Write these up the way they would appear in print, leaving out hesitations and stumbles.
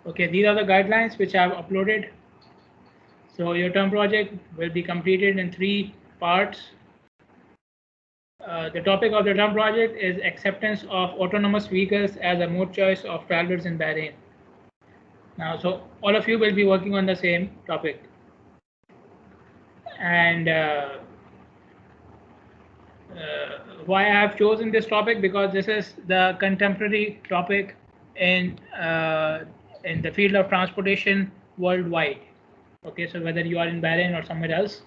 Okay, these are the guidelines which I have uploaded. So your term project will be completed in 3 parts. The topic of the term project is acceptance of autonomous vehicles as a mode choice of travelers in Bahrain. Now, so all of you will be working on the same topic. And why I have chosen this topic, because this is the contemporary topic in the field of transportation worldwide. Okay, so whether you are in Bahrain or somewhere else,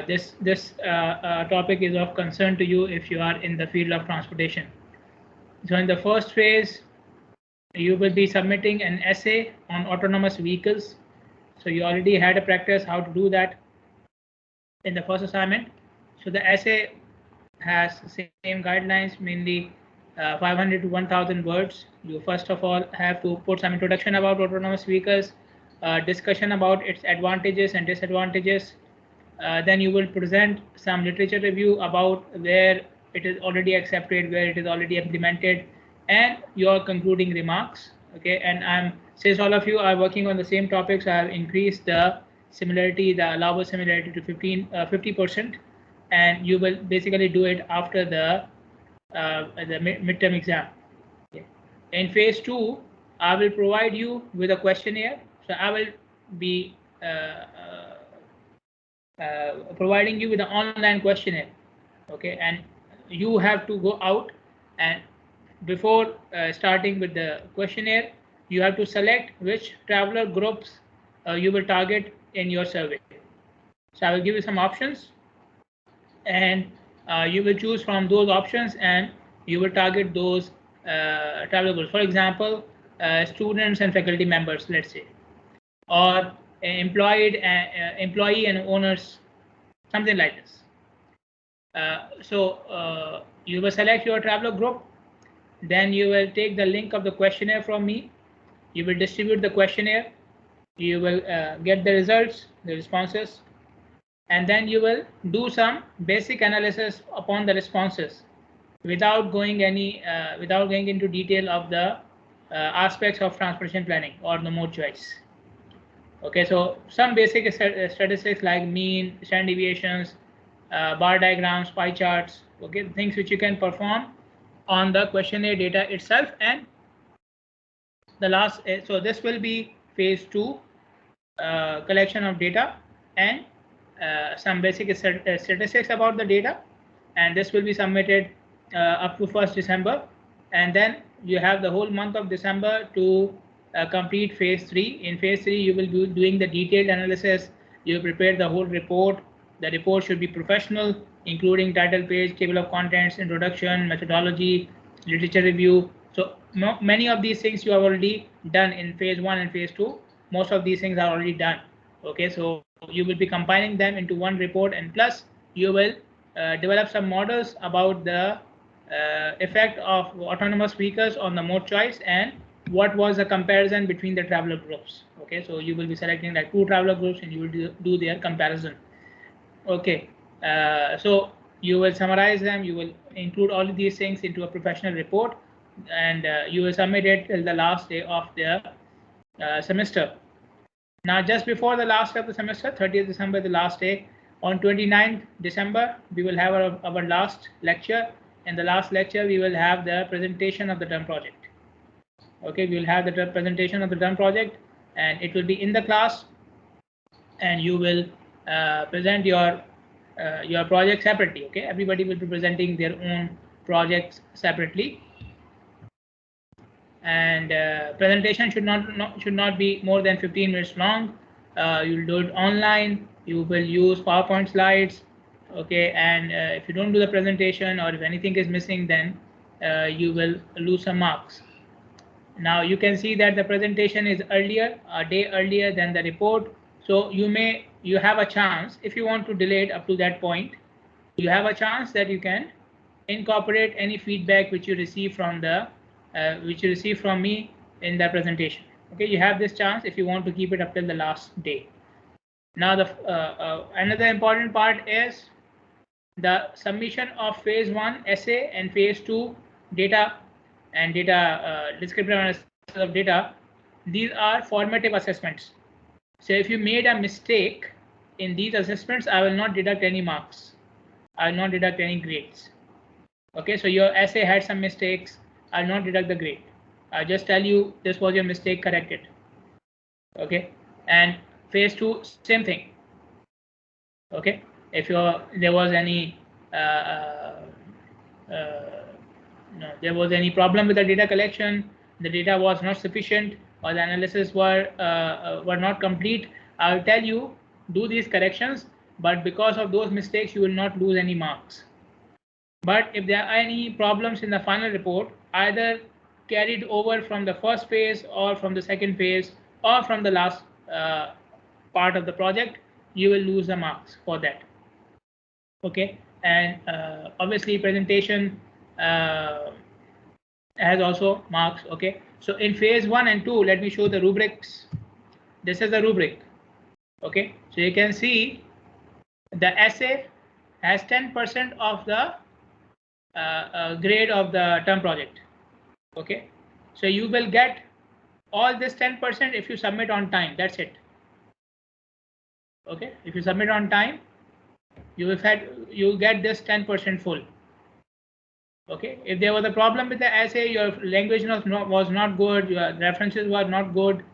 this topic is of concern to you if you are in the field of transportation. So in the first phase, you will be submitting an essay on autonomous vehicles. So you already had a practice how to do that in the first assignment. So the essay has the same guidelines, mainly 500 to 1000 words. You first of all have to put some introduction about autonomous vehicles, discussion about its advantages and disadvantages. Then you will present some literature review about where it is already accepted, where it is already implemented, and your concluding remarks. Okay, and since all of you are working on the same topics, I have increased the similarity, the allowable similarity to 50%, and you will basically do it after the midterm exam. Okay. In phase 2, I will provide you with a questionnaire. So I will be providing you with an online questionnaire. Okay, and you have to go out, and before starting with the questionnaire, you have to select which traveler groups you will target in your survey. So I will give you some options, and you will choose from those options, and you will target those traveler groups. For example, students and faculty members, let's say, or employee and owners, something like this. So you will select your traveler group, then you will take the link of the questionnaire from me, you will distribute the questionnaire, you will get the results, the responses, and then you will do some basic analysis upon the responses without going into detail of the aspects of transportation planning or the mode choice. Okay, so some basic statistics like mean, standard deviations, bar diagrams, pie charts, okay, things which you can perform on the questionnaire data itself. And the last, so this will be phase 2, collection of data and some basic statistics about the data, and this will be submitted up to 1st December, and then you have the whole month of December to complete phase 3. In phase 3, you will be doing the detailed analysis. You prepare the whole report. The report should be professional, including title page, table of contents, introduction, methodology, literature review. So many of these things you have already done in phase 1 and phase 2. Most of these things are already done. Okay, so you will be combining them into one report, and plus you will develop some models about the effect of autonomous vehicles on the mode choice and what was the comparison between the traveler groups. Okay, so you will be selecting like 2 traveler groups and you will do their comparison. Okay, so you will summarize them, you will include all of these things into a professional report, and you will submit it till the last day of the semester. Now, just before the last day of the semester, 30th December, the last day, on 29th December, we will have our last lecture. In the last lecture, we will have the presentation of the term project. Okay, we will have the presentation of the term project, and it will be in the class, and you will present your project separately. Okay, everybody will be presenting their own projects separately, and presentation should not be more than 15 minutes long. You'll do it online. You will use PowerPoint slides. Okay, and if you don't do the presentation or if anything is missing, then you will lose some marks. Now you can see that the presentation is earlier, a day earlier than the report. So you have a chance, if you want to delay it up to that point, you have a chance that you can incorporate any feedback which you receive from me in the presentation. Okay, you have this chance if you want to keep it up till the last day. Now the another important part is the submission of phase 1 essay and phase 2 data and data descriptive analysis of data. these are formative assessments. So if you made a mistake in these assessments, I will not deduct any marks. I will not deduct any grades. Okay, so your essay had some mistakes. I'll not deduct the grade. I'll just tell you this was your mistake, correct it. Okay, and phase 2, same thing. Okay, if there was any there was any problem with the data collection, the data was not sufficient, or the analysis were not complete, I'll tell you do these corrections, but because of those mistakes you will not lose any marks. But if there are any problems in the final report, either carried over from the first phase or from the second phase or from the last part of the project, you will lose the marks for that. Okay, and obviously presentation has also marks. Okay, so in phase 1 and 2, let me show the rubrics. This is the rubric. Okay, so you can see the essay has 10% of the grade of the term project. Okay, so you will get all this 10% if you submit on time. That's it. Okay, if you submit on time, you get this 10% full. Okay, if there was a problem with the essay, your language was not good, your references were not good,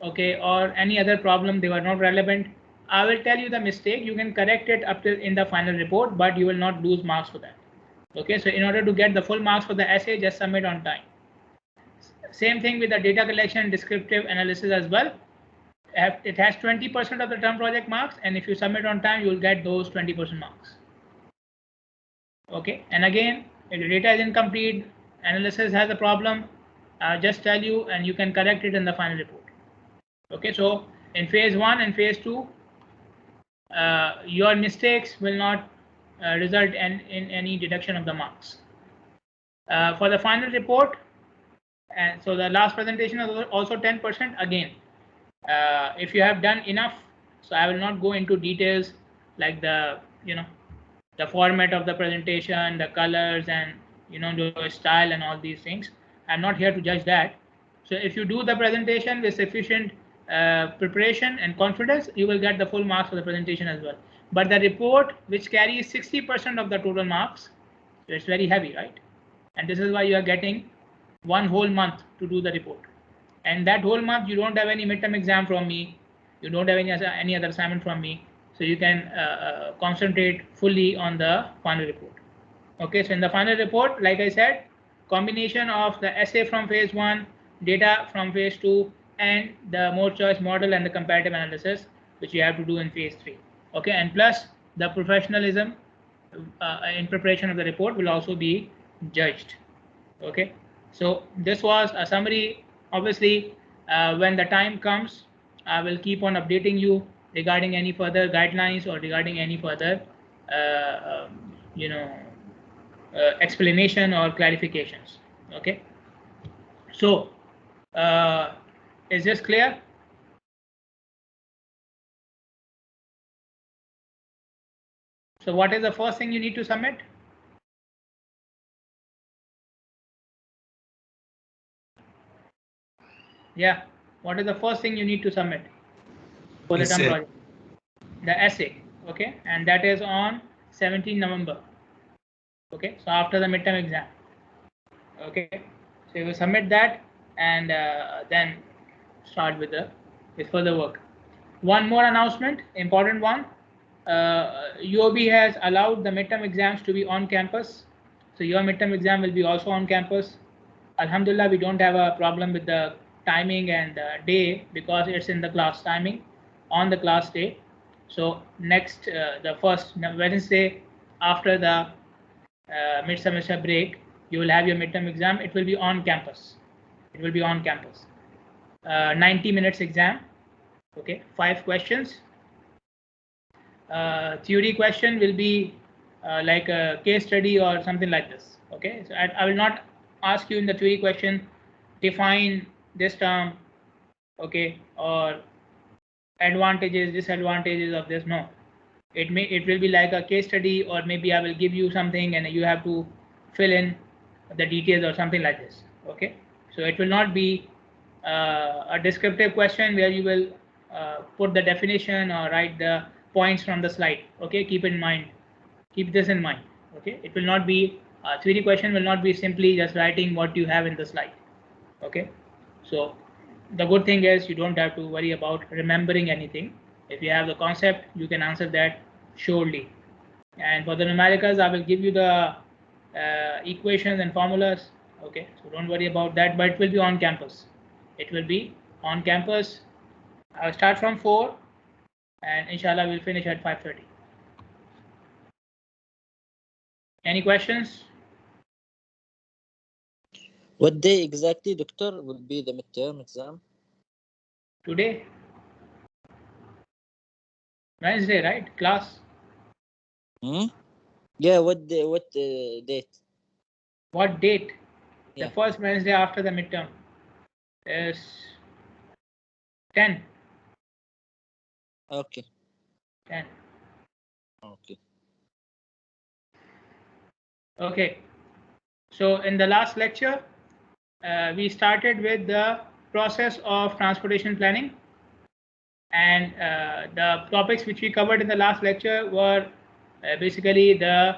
okay, or any other problem, they were not relevant, I will tell you the mistake. You can correct it up till in the final report, but you will not lose marks for that. Okay, so in order to get the full marks for the essay, just submit on time. Same thing with the data collection and descriptive analysis as well. It has 20% of the term project marks, and if you submit on time, you will get those 20% marks. Okay, and again, if the data is incomplete, analysis has a problem, just tell you and you can correct it in the final report. Okay, so in phase 1 and phase 2, your mistakes will not result in any deduction of the marks. For the final report, and so the last presentation is also 10% again. If you have done enough, so I will not go into details like the the format of the presentation, the colors, and the style and all these things. I'm not here to judge that. So if you do the presentation with sufficient preparation and confidence, you will get the full marks for the presentation as well. But the report, which carries 60% of the total marks, so it's very heavy, right? And this is why you are getting 1 whole month to do the report. And that whole month you don't have any midterm exam from me, you don't have any other assignment from me, so you can concentrate fully on the final report. Okay, so in the final report, like I said, combination of the essay from phase 1, data from phase 2, and the mode choice model and the comparative analysis, which you have to do in phase 3. Okay, and plus the professionalism in preparation of the report will also be judged. Okay, so this was a summary. Obviously, when the time comes, I will keep on updating you regarding any further guidelines or regarding any further explanation or clarifications. Okay, so is this clear? So what is the first thing you need to submit? Yeah, what is the first thing you need to submit for the term project? The essay. Okay, and that is on 17 November. Okay, so after the midterm exam. Okay, so you will submit that and then start with further work. One more announcement, important one. UOB has allowed the midterm exams to be on campus. So your midterm exam will be also on campus. Alhamdulillah, we don't have a problem with the timing and day because it's in the class timing on the class day. So next, the first Wednesday after the mid-semester break, you will have your midterm exam. It will be on campus. It will be on campus. 90 minutes exam. Okay, 5 questions. Theory question will be like a case study or something like this. Okay, so I will not ask you in the theory question define this term, okay, or advantages, disadvantages of this. No, it will be like a case study, or maybe I will give you something and you have to fill in the details or something like this. Okay, so it will not be a descriptive question where you will put the definition or write the points from the slide. Okay, keep this in mind. Okay, it will not be a 3D question, will not be simply just writing what you have in the slide. Okay, so the good thing is you don't have to worry about remembering anything. If you have the concept, you can answer that surely. And for the numericals, I will give you the equations and formulas. Okay, so don't worry about that, but it will be on campus. It will be on campus. I'll start from 4 and inshallah we'll finish at 5:30. Any questions? What day exactly, Doctor, will be the midterm exam? Today. Wednesday, right? Class. Yeah, what day, what date? What date? Yeah. The first Wednesday after the midterm is 10. Okay. 10. Okay. Okay. So in the last lecture, we started with the process of transportation planning, and the topics which we covered in the last lecture were basically the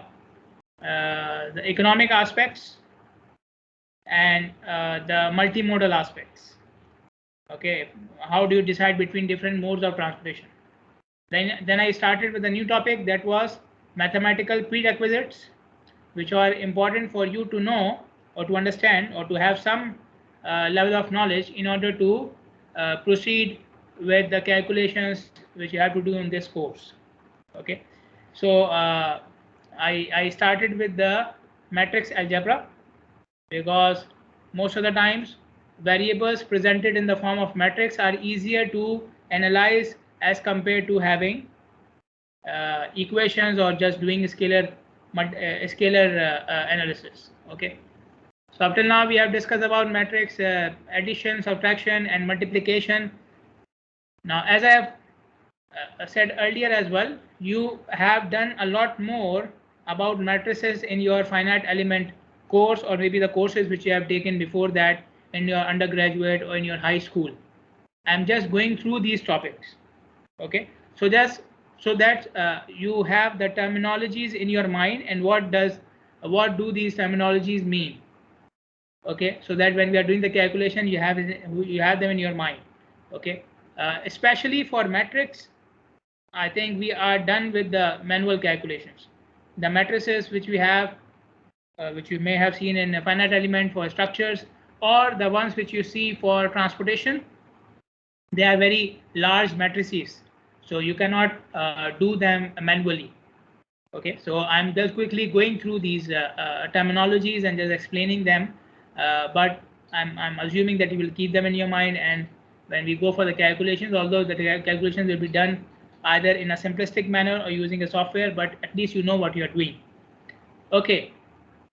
economic aspects and the multimodal aspects. Okay, how do you decide between different modes of transportation? Then I started with a new topic that was mathematical prerequisites, which are important for you to know or to understand or to have some level of knowledge in order to proceed with the calculations which you have to do in this course. Okay, so I started with the matrix algebra because most of the times variables presented in the form of matrix are easier to analyze as compared to having equations or just doing scalar analysis. Okay, so up till now we have discussed about matrix addition, subtraction and multiplication. Now, as I have said earlier as well, you have done a lot more about matrices in your finite element course, or maybe the courses which you have taken before that in your undergraduate or in your high school. I'm just going through these topics. Okay, so just so that you have the terminologies in your mind and what do these terminologies mean. Okay, so that when we are doing the calculation, you have them in your mind. Okay, especially for matrix, I think we are done with the manual calculations. The matrices which we have, which you may have seen in a finite element for structures, or the ones which you see for transportation, they are very large matrices, so you cannot do them manually. Okay, so I'm just quickly going through these terminologies and just explaining them, but I'm assuming that you will keep them in your mind, and when we go for the calculations, although the calculations will be done either in a simplistic manner or using a software, but at least you know what you are doing. Okay,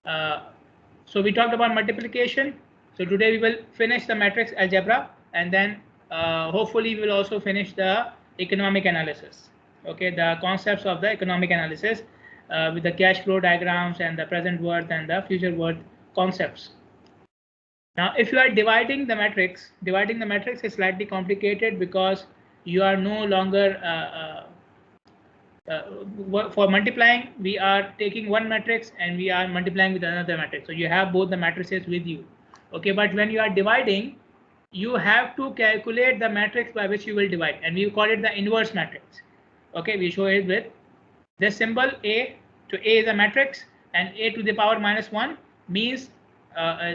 so we talked about multiplication. So today we will finish the matrix algebra, and then hopefully we will also finish the economic analysis. Okay, the concepts of the economic analysis with the cash flow diagrams and the present worth and the future worth concepts. Now, if you are dividing the matrix is slightly complicated because you are no longer for multiplying, we are taking one matrix and we are multiplying with another matrix. So you have both the matrices with you. Okay, but when you are dividing, you have to calculate the matrix by which you will divide, and we call it the inverse matrix. Okay, we show it with this symbol A. So A is a matrix, and A to the power -1 means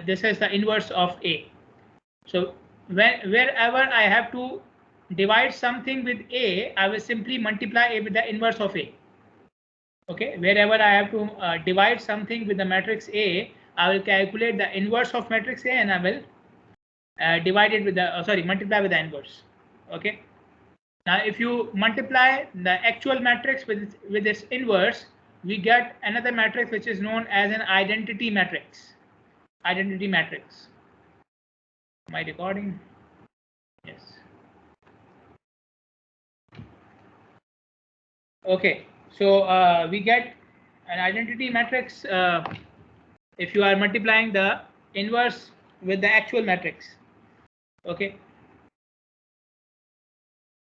this is the inverse of A. So wherever I have to divide something with A, I will simply multiply A with the inverse of A. Okay, wherever I have to divide something with the matrix A, I will calculate the inverse of matrix A and I will divide it with the multiply with the inverse. Okay, now if you multiply the actual matrix with its inverse, we get another matrix which is known as an identity matrix. Identity matrix. Am I recording? Yes. Okay, so we get an identity matrix if you are multiplying the inverse with the actual matrix. Okay.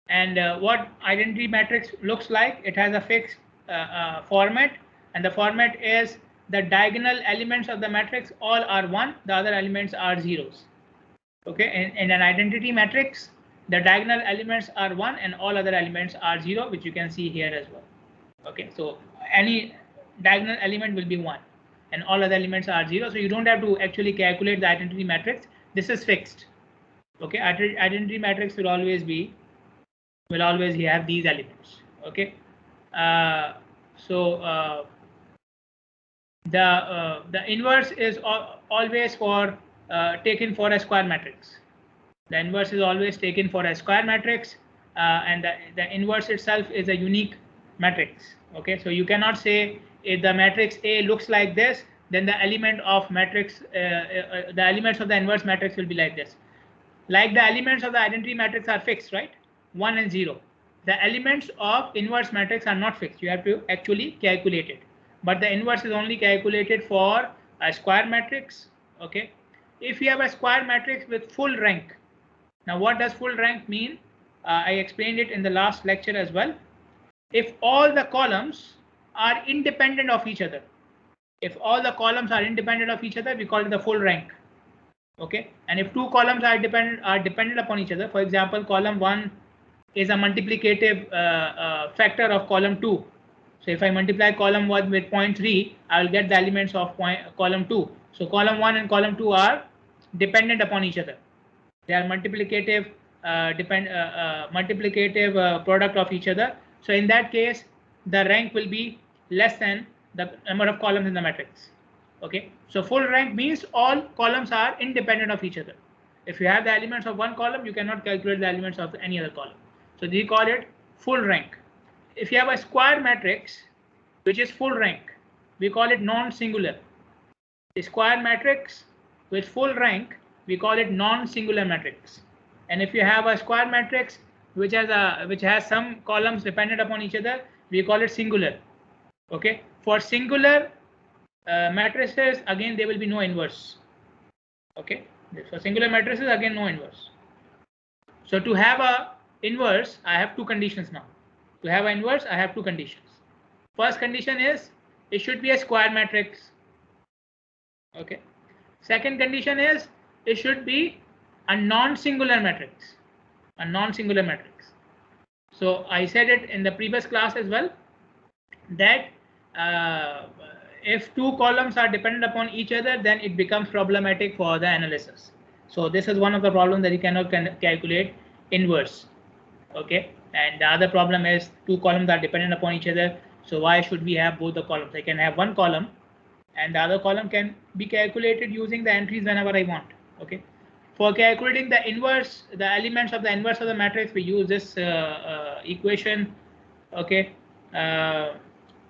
And what identity matrix looks like, it has a fixed format, and the format is the diagonal elements of the matrix all are 1, the other elements are zeros. Okay, in an identity matrix, the diagonal elements are 1 and all other elements are 0, which you can see here as well. Okay, so any diagonal element will be 1 and all other elements are 0, so you don't have to actually calculate the identity matrix. This is fixed. Okay, identity matrix will always have these elements. Okay, so the inverse is always taken for a square matrix. The inverse is always taken for a square matrix, and the inverse itself is a unique matrix. Okay, so you cannot say if the matrix A looks like this, then the element of matrix, the elements of the inverse matrix will be like this. Like the elements of the identity matrix are fixed, right? 1 and 0. The elements of inverse matrix are not fixed. You have to actually calculate it. But the inverse is only calculated for a square matrix. Okay. If you have a square matrix with full rank. Now, what does full rank mean? I explained it in the last lecture as well. If all the columns are independent of each other, if all the columns are independent of each other, we call it the full rank. Okay, and if two columns are dependent upon each other, for example, column 1 is a multiplicative factor of column 2. So if I multiply column 1 with 0.3, I will get the elements of column 2. So column 1 and column 2 are dependent upon each other. They are multiplicative product of each other. So in that case, the rank will be less than the number of columns in the matrix. Okay, so full rank means all columns are independent of each other. If you have the elements of one column, you cannot calculate the elements of any other column. So we call it full rank. If you have a square matrix which is full rank, we call it non-singular. A square matrix with full rank, we call it non-singular matrix. And if you have a square matrix which has some columns dependent upon each other, we call it singular. Okay, for singular matrices, again there will be no inverse. Okay, for singular matrices, again no inverse. So to have a inverse, I have two conditions now. To have an inverse, I have two conditions. First condition is it should be a square matrix. Okay. Second condition is it should be a non-singular matrix. A non-singular matrix. So I said it in the previous class as well that if two columns are dependent upon each other, then it becomes problematic for the analysis. So this is one of the problems that you cannot calculate inverse. Okay, and the other problem is two columns are dependent upon each other. So why should we have both the columns? I can have one column and the other column can be calculated using the entries whenever I want. Okay, for calculating the inverse, the elements of the inverse of the matrix, we use this equation. Okay,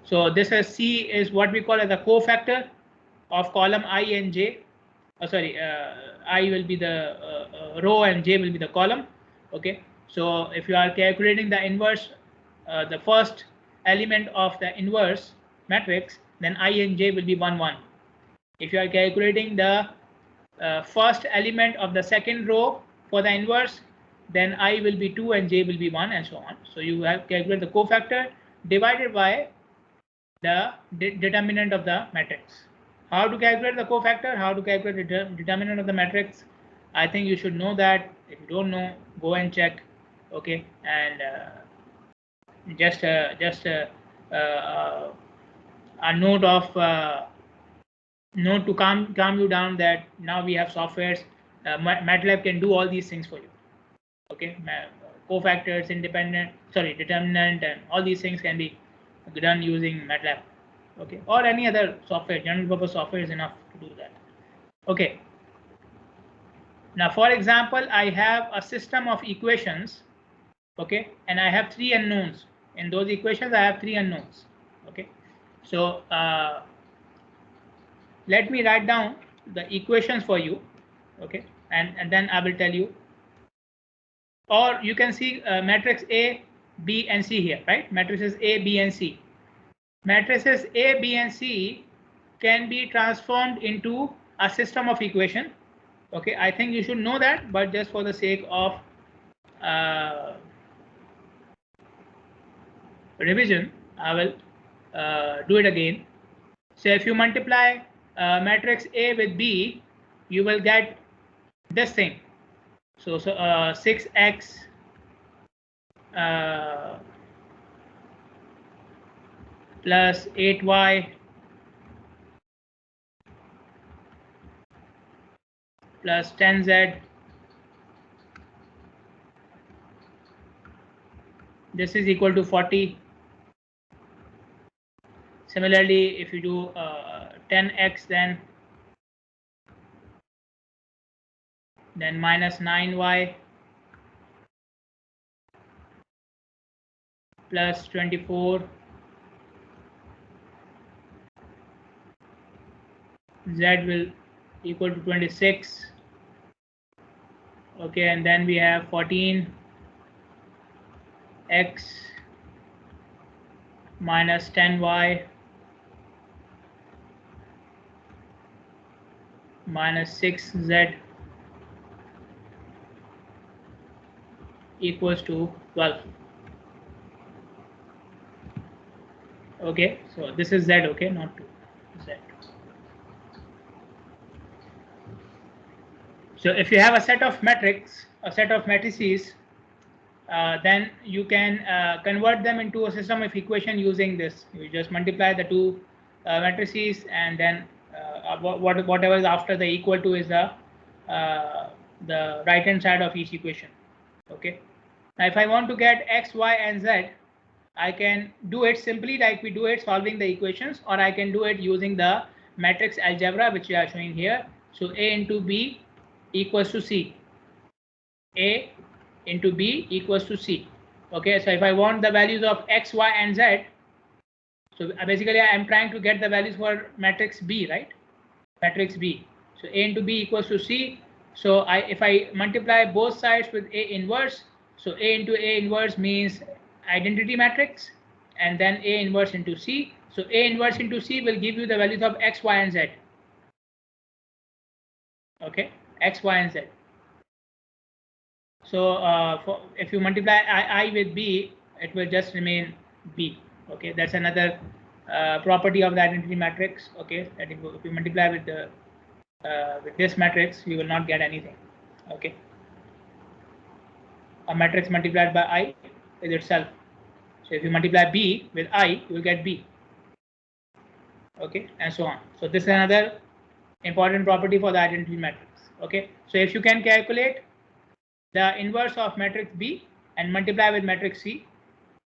so this is C is what we call as a cofactor of column I and J. I will be the row and J will be the column. Okay, so if you are calculating the inverse, the first element of the inverse matrix, then I and J will be 1, 1. If you are calculating the first element of the second row for the inverse, then I will be 2 and J will be 1 and so on. So you have calculate the cofactor divided by the determinant of the matrix. How to calculate the cofactor? How to calculate the determinant of the matrix? I think you should know that. If you don't know, go and check. Okay, and just a note to calm you down that now we have softwares. MATLAB can do all these things for you. Okay, cofactors, determinant, and all these things can be done using MATLAB. Okay, or any other software. General purpose software is enough to do that. Okay. Now, for example, I have a system of equations. Okay, and I have 3 unknowns. In those equations, I have 3 unknowns. Okay, so let me write down the equations for you. Okay, and then I will tell you. Or you can see matrix A, B, and C here, right? Matrices A, B, and C. Matrices A, B, and C can be transformed into a system of equation. Okay, I think you should know that, but just for the sake of revision, I will do it again. So if you multiply matrix A with B, you will get this thing. So 6x plus 8y plus 10z. This is equal to 40. Similarly, if you do 10x, then minus 9y plus 24 z will equal to 26. Okay, and then we have 14 x minus 10y minus 6z equals to 12. Okay, so this is z, okay, not 2, z. So if you have a set of matrices, then you can convert them into a system of equation using this. You just multiply the two matrices, and then whatever is after the equal to is the right hand side of each equation. Okay. Now, if I want to get x, y, and z, I can do it simply like we do it solving the equations, or I can do it using the matrix algebra, which we are showing here. So A into B equals to C. A into B equals to C. Okay, so if I want the values of x, y, and z, so basically I am trying to get the values for matrix B, right? Matrix B. So A into B equals to C. So if I multiply both sides with A inverse, so A into A inverse means identity matrix, and then A inverse into C. So A inverse into C will give you the values of x, y, and z. Okay, x, y, and z. So if you multiply I with B, it will just remain B. Okay, that's another property of the identity matrix. Okay, that if you multiply with the with this matrix, you will not get anything. Okay, a matrix multiplied by I is itself. So if you multiply B with I, you will get B. Okay, and so on. So this is another important property for the identity matrix. Okay, so if you can calculate the inverse of matrix B and multiply with matrix C,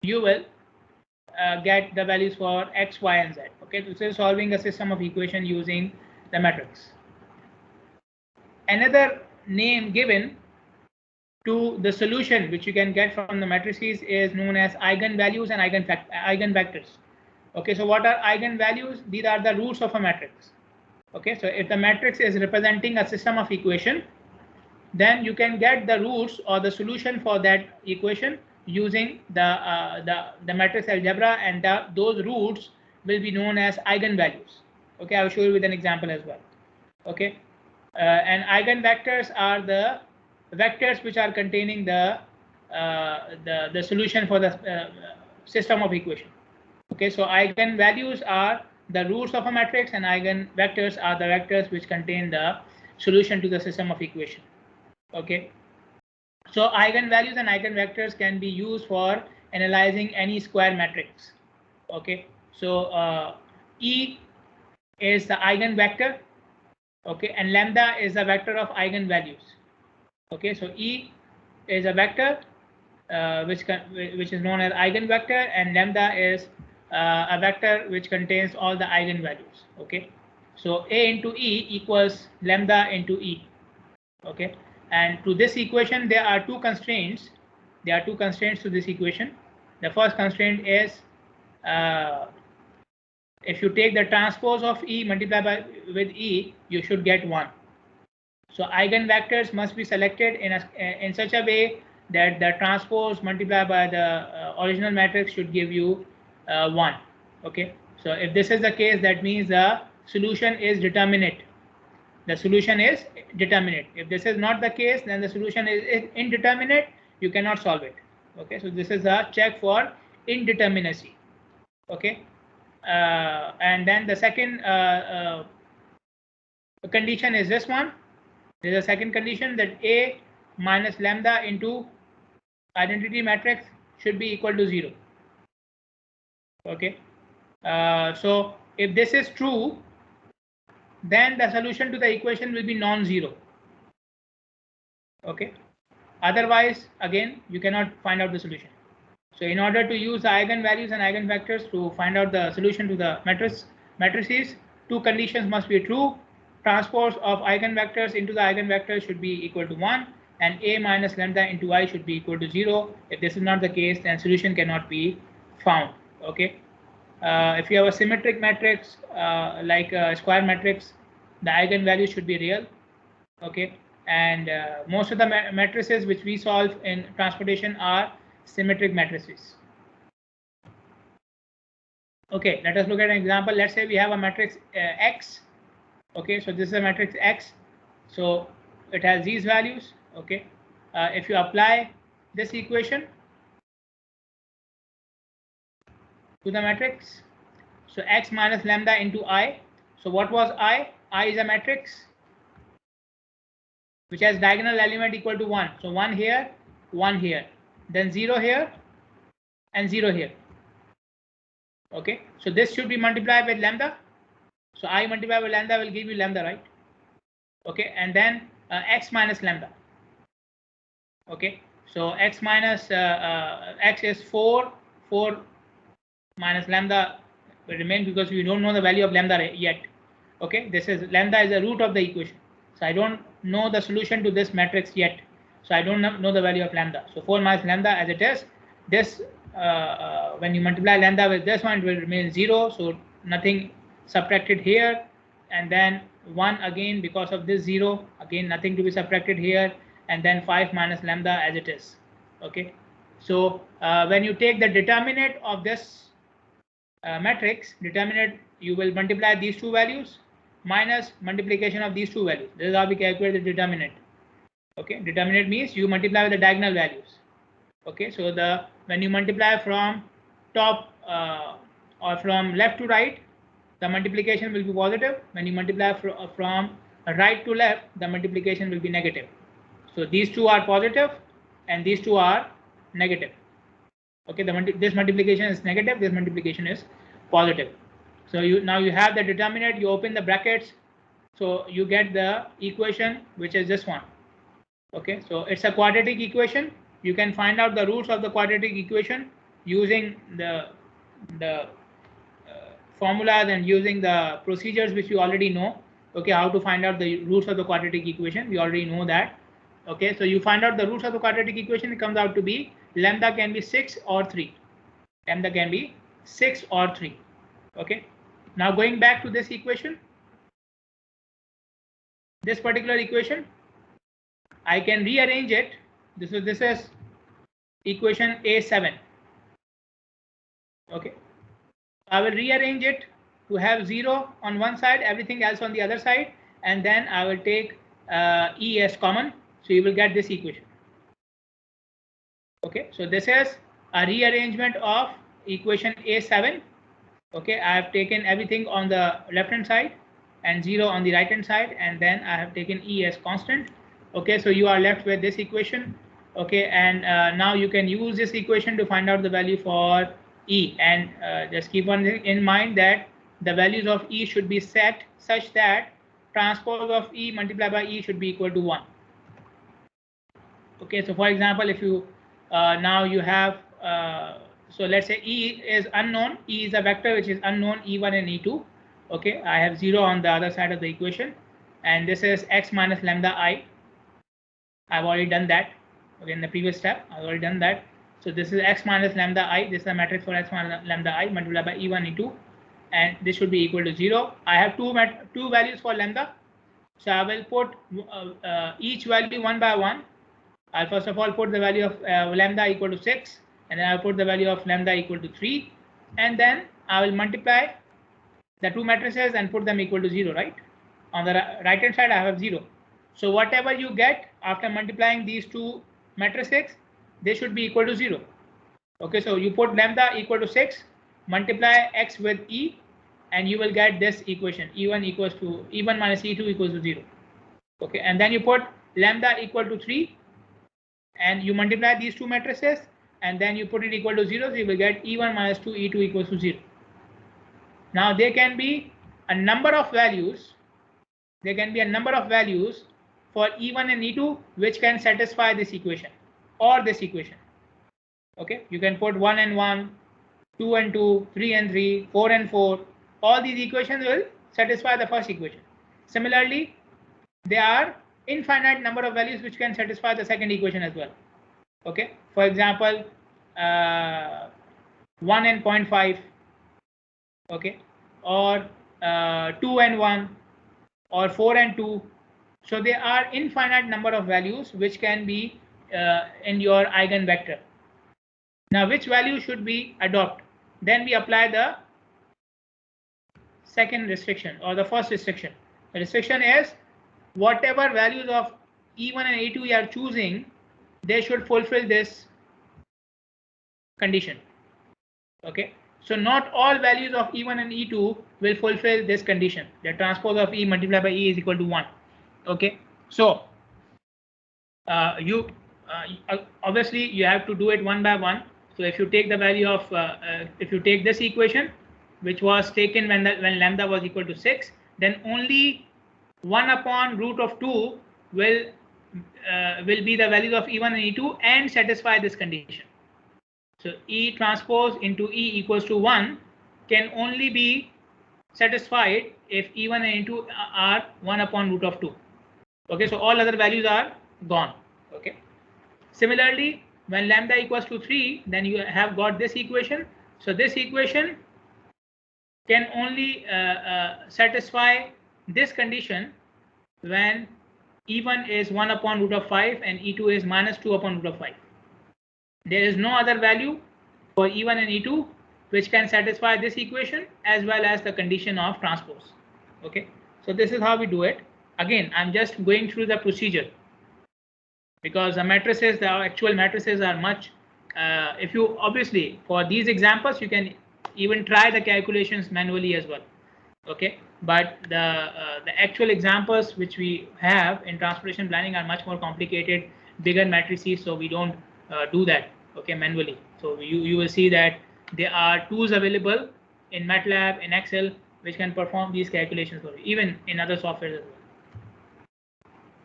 you will get the values for x, y, and z. Okay, this is solving a system of equation using the matrix. Another name given to the solution which you can get from the matrices is known as eigenvalues and eigenvectors. Okay, so what are eigenvalues? These are the roots of a matrix. Okay, so if the matrix is representing a system of equation, then you can get the roots or the solution for that equation using the matrix algebra, and those roots will be known as eigenvalues. Okay, I will show you with an example as well. Okay, and eigenvectors are the vectors which are containing the solution for the system of equation. Okay, so eigenvalues are the roots of a matrix, and eigenvectors are the vectors which contain the solution to the system of equation. Okay, so eigenvalues and eigenvectors can be used for analyzing any square matrix. Okay, so E is the eigenvector. Okay, and lambda is a vector of eigenvalues. Okay, so E is a vector which is known as eigenvector, and lambda is a vector which contains all the eigenvalues. Okay, so A into E equals lambda into E. Okay, and to this equation there are two constraints. There are two constraints to this equation. The first constraint is if you take the transpose of E multiplied with E, you should get 1. So eigenvectors must be selected in such a way that the transpose multiplied by the original matrix should give you 1. Okay, so if this is the case, that means the solution is determinate. the solution is determinate. If this is not the case, then the solution is indeterminate. You cannot solve it. Okay, so this is a check for indeterminacy. Okay, and then the second condition is this one. There is a second condition that A minus lambda into identity matrix should be equal to 0. Okay, so if this is true, then the solution to the equation will be non-zero. Okay, otherwise again you cannot find out the solution. So in order to use the eigenvalues and eigenvectors to find out the solution to the matrices, two conditions must be true. Transpose of eigenvectors into the eigenvectors should be equal to 1, and A minus lambda into I should be equal to 0. If this is not the case, then solution cannot be found. Okay, if you have a symmetric matrix like a square matrix, the eigenvalue should be real. Okay, and most of the matrices which we solve in transportation are symmetric matrices. Okay, let us look at an example. Let's say we have a matrix X. Okay, so this is a matrix X, so it has these values. Okay, if you apply this equation to the matrix, so X minus lambda into I. So what was I? I is a matrix which has diagonal element equal to 1. So 1 here, 1 here, then 0 here, and 0 here. Okay, so this should be multiplied with lambda. So I multiplied with lambda will give you lambda, right? Okay, and then X minus lambda. Okay, so X minus X is 4 minus lambda will remain because we don't know the value of lambda yet. Okay, this is lambda is the root of the equation. So I don't know the solution to this matrix yet. So I don't know the value of lambda. So 4 minus lambda as it is. This when you multiply lambda with this one, it will remain 0. So nothing subtracted here, and then 1 again because of this 0, again nothing to be subtracted here, and then 5 minus lambda as it is. Okay, so when you take the determinant of this matrix, determinant, you will multiply these two values minus multiplication of these two values. This is how we calculate the determinant. Okay, determinant means you multiply with the diagonal values. Okay, so when you multiply from top or from left to right, the multiplication will be positive. When you multiply from right to left, the multiplication will be negative. So these two are positive and these two are negative. Okay, this multiplication is negative, this multiplication is positive. So now you have the determinant, you open the brackets, so you get the equation which is this one. Okay, so it's a quadratic equation. You can find out the roots of the quadratic equation using the formulas and using the procedures which you already know. Okay, how to find out the roots of the quadratic equation, we already know that. Okay, so you find out the roots of the quadratic equation, it comes out to be lambda can be 6 or 3. Lambda can be 6 or 3. Okay, now going back to this equation, this particular equation, I can rearrange it. This is equation A7. Okay, I will rearrange it to have 0 on one side, everything else on the other side, and then I will take E as common. So you will get this equation. Okay, so this is a rearrangement of equation A7. Okay, I have taken everything on the left hand side and 0 on the right hand side, and then I have taken E as constant. Okay, so you are left with this equation. Okay, and now you can use this equation to find out the value for E, and just keep one thing in mind that the values of E should be set such that transpose of E multiplied by E should be equal to 1. Okay, so for example, if you now you have so let's say E is unknown. E is a vector which is unknown, E1 and E2. Okay, I have 0 on the other side of the equation, and this is X minus lambda I. I've already done that. Okay, in the previous step, I've already done that. So this is X minus lambda I. This is a matrix for X minus lambda I multiplied by E1, E2, and this should be equal to 0. I have two values for lambda, so I will put each value one by one. I'll first of all put the value of lambda equal to 6, and then I'll put the value of lambda equal to 3, and then I will multiply the two matrices and put them equal to 0, right? On the right hand side I have 0. So whatever you get after multiplying these two matrices, they should be equal to 0. Okay, so you put lambda equal to 6, multiply x with e, and you will get this equation, e1 minus e2 equals to 0. Okay, and then you put lambda equal to 3, and you multiply these two matrices, and then you put it equal to 0, so you will get e1 minus 2 e2 equals to 0. Now there can be a number of values. There can be a number of values for e1 and e2 which can satisfy this equation or this equation. Okay, you can put 1 and 1, 2 and 2, 3 and 3, 4 and 4. All these equations will satisfy the first equation. Similarly, there are infinite number of values which can satisfy the second equation as well. Okay, for example, 1 and 0.5. Okay, or 2 and 1, or 4 and 2. So there are infinite number of values which can be in your eigenvector. Now which value should we adopt? Then we apply the second restriction or the first restriction. The restriction is whatever values of e1 and e2 we are choosing, they should fulfill this condition. Okay, so not all values of e1 and e2 will fulfill this condition. The transpose of e multiplied by e is equal to 1. Okay, so obviously you have to do it one by one. So if you take the value of if you take this equation, which was taken when lambda was equal to 6, then only 1 upon root of 2 will be the values of e1 and e2 and satisfy this condition. So E transpose into E equals to 1 can only be satisfied if E1 and E2 are 1 upon root of 2. Okay, so all other values are gone. Okay. Similarly, when lambda equals to 3, then you have got this equation. So this equation can only satisfy this condition when E1 is 1 upon root of 5 and E2 is minus 2 upon root of 5. There is no other value for E1 and E2 which can satisfy this equation as well as the condition of transpose. Okay, so this is how we do it. Again, I'm just going through the procedure because the matrices, the actual matrices are much. If you obviously for these examples, you can even try the calculations manually as well. Okay, but the actual examples which we have in transportation planning are much more complicated, bigger matrices, so we don't do that. Okay, manually. So you will see that there are tools available in MATLAB, in Excel, which can perform these calculations for you, even in other software as well.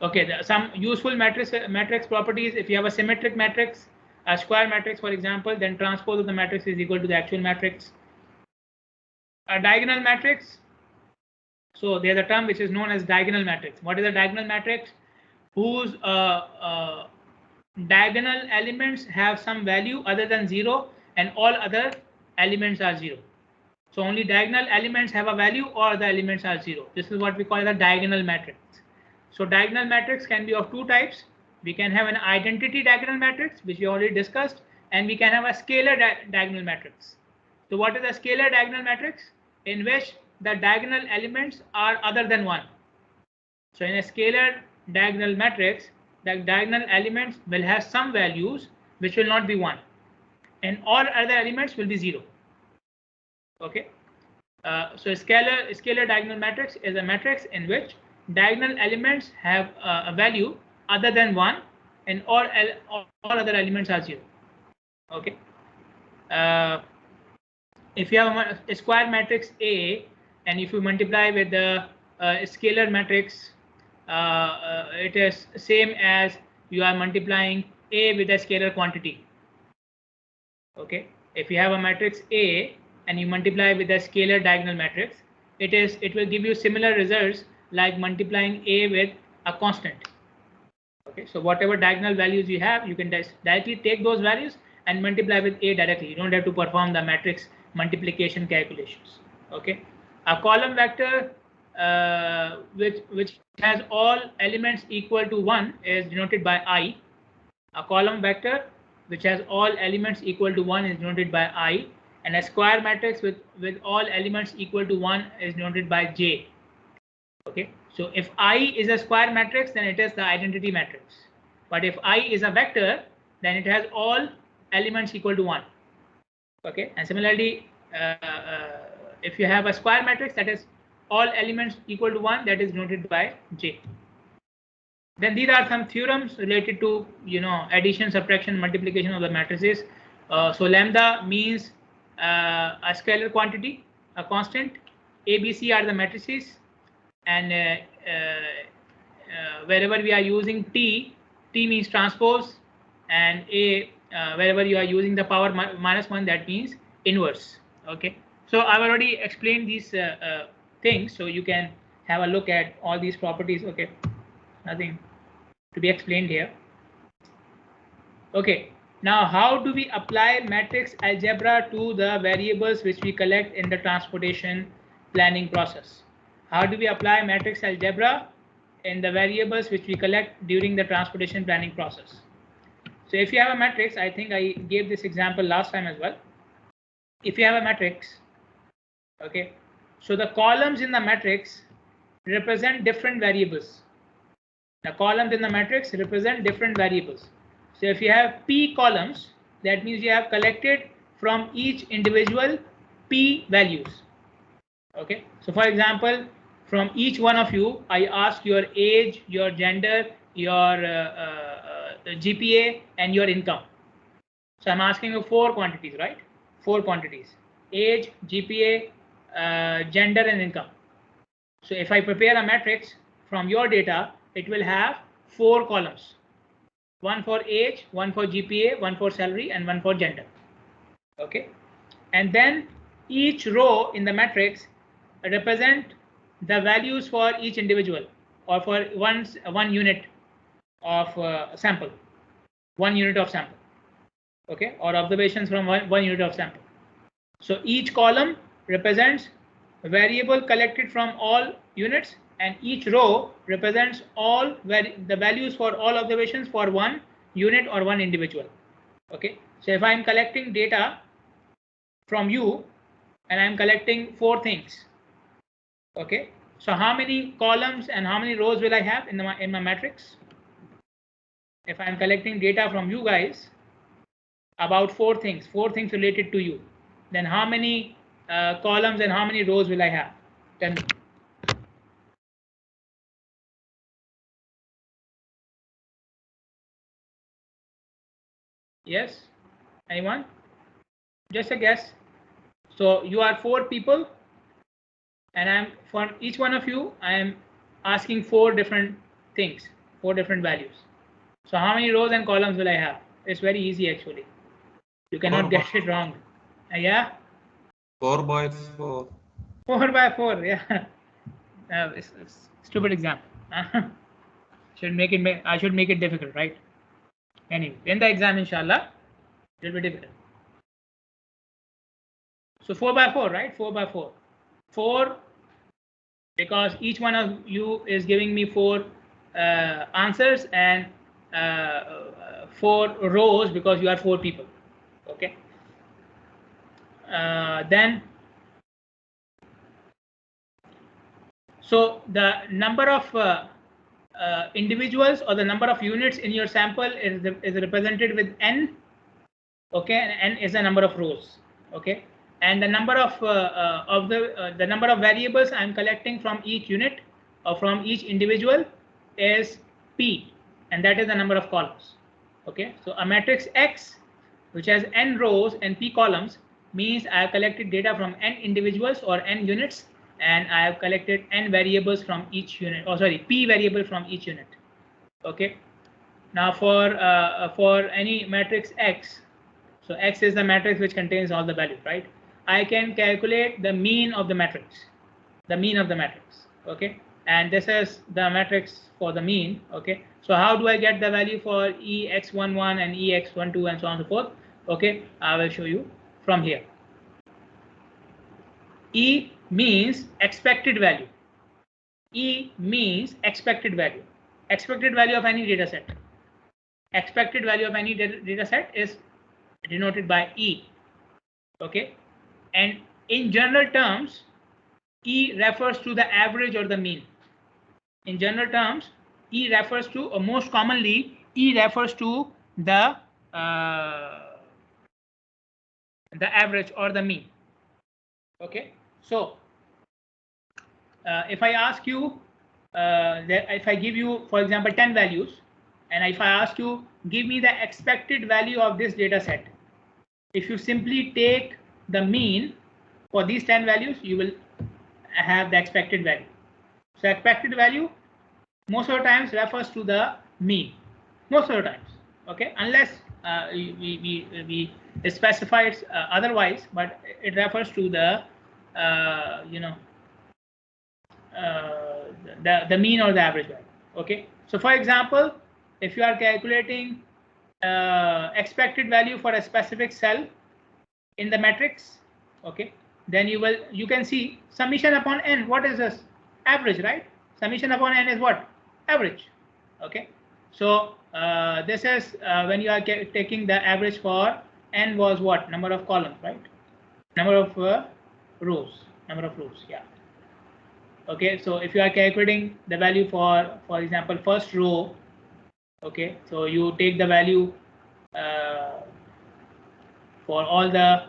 Okay, there are some useful matrix properties. If you have a symmetric matrix, a square matrix, for example, then transpose of the matrix is equal to the actual matrix. A diagonal matrix. So there's a term which is known as diagonal matrix. What is a diagonal matrix? Whose diagonal elements have some value other than 0 and all other elements are 0. So only diagonal elements have a value or the elements are 0. This is what we call the diagonal matrix. So diagonal matrix can be of two types. We can have an identity diagonal matrix, which we already discussed, and we can have a scalar diagonal matrix. So what is a scalar diagonal matrix? In which the diagonal elements are other than 1. So in a scalar diagonal matrix, the diagonal elements will have some values which will not be 1, and all other elements will be 0. Okay, so a scalar diagonal matrix is a matrix in which diagonal elements have a value other than 1 and all other elements are 0. Okay, if you have a square matrix A and if you multiply with the scalar matrix, it is same as you are multiplying A with a scalar quantity. Okay, if you have a matrix A and you multiply with a scalar diagonal matrix, it will give you similar results like multiplying A with a constant. Okay, so whatever diagonal values you have, you can directly take those values and multiply with A directly. You don't have to perform the matrix multiplication calculations. Okay, a column vector which has all elements equal to 1 is denoted by I. A column vector which has all elements equal to 1 is denoted by I, and a square matrix with all elements equal to 1 is denoted by J. Okay, So if I is a square matrix, then it is the identity matrix. But if I is a vector, then it has all elements equal to 1. Okay, and similarly, if you have a square matrix, that is all elements equal to 1, that is denoted by J. Then these are some theorems related to, addition, subtraction, multiplication of the matrices. So lambda means a scalar quantity, a constant. A, B, C are the matrices, and wherever we are using T means transpose, and A, wherever you are using the power -1, that means inverse. Okay, so I've already explained these things, so you can have a look at all these properties. Okay, nothing to be explained here. Okay, now how do we apply matrix algebra to the variables which we collect in the transportation planning process? How do we apply matrix algebra in the variables which we collect during the transportation planning process? So if you have a matrix, I think I gave this example last time as well. If you have a matrix, okay, so the columns in the matrix represent different variables. The columns in the matrix represent different variables. So if you have P columns, that means you have collected from each individual P values. Okay, so for example, from each one of you, I ask your age, your gender, your GPA, and your income. So I'm asking you 4 quantities, right? 4 quantities: age, GPA, gender, and income. So if I prepare a matrix from your data, it will have 4 columns: 1 for age, 1 for GPA, 1 for salary, and 1 for gender. Okay, and then each row in the matrix represent the values for each individual, or for one unit of sample, 1 unit of sample. Okay, or observations from one unit of sample. So each column represents a variable collected from all units, and each row represents all the values for all observations for 1 unit or 1 individual. Okay, so if I am collecting data from you and I am collecting 4 things, okay, so how many columns and how many rows will I have in my matrix? If I am collecting data from you guys about 4 things related to you, then how many columns and how many rows will I have? Tell me. Yes, anyone? Just a guess. So you are 4 people, and I'm, for each one of you, I am asking 4 different things, 4 different values. So how many rows and columns will I have? It's very easy actually. You cannot get it wrong. Yeah. 4 by 4. 4 by 4. Yeah. It's stupid example. I should make it difficult, right? Anyway, in the exam, inshallah, it will be difficult. So 4 by 4, right? 4 by 4. 4, because each one of you is giving me 4 answers, and 4 rows because you are 4 people. Okay. Then, so the number of individuals or the number of units in your sample is represented with n. Okay, and n is the number of rows. Okay, and the number of the number of variables I'm collecting from each unit or from each individual is P, and that is the number of columns. Okay, so a matrix X which has n rows and P columns means I have collected data from n individuals or n units, and I have collected n variables from each unit, or sorry, P variable from each unit. Okay, now for any matrix X, so X is the matrix which contains all the values, right? I can calculate the mean of the matrix, okay, and this is the matrix for the mean. Okay, so how do I get the value for EX11 and EX12 and so on and so forth? Okay, I will show you from here. E means expected value. E means expected value. Expected value of any data set. Expected value of any data set is denoted by E. Okay, and in general terms, E refers to the average or the mean. in general terms, E refers to, or most commonly, E refers to the average or the mean. Okay, so if I ask you, if I give you, for example, 10 values, and if I ask you, give me the expected value of this data set, if you simply take the mean for these 10 values, you will have the expected value. So expected value most of the times refers to the mean, most of the times, okay, unless we specify it otherwise, but it refers to the the mean or the average value. Okay, so for example, if you are calculating expected value for a specific cell in the matrix, okay, then you can see summation upon n. What is this? Average, right? Summation upon n is what? Average. Okay, so this is when you are taking the average for n was what? Number of columns, right? Number of rows. Yeah. Okay, so if you are calculating the value for example, first row, okay, so you take the value for all the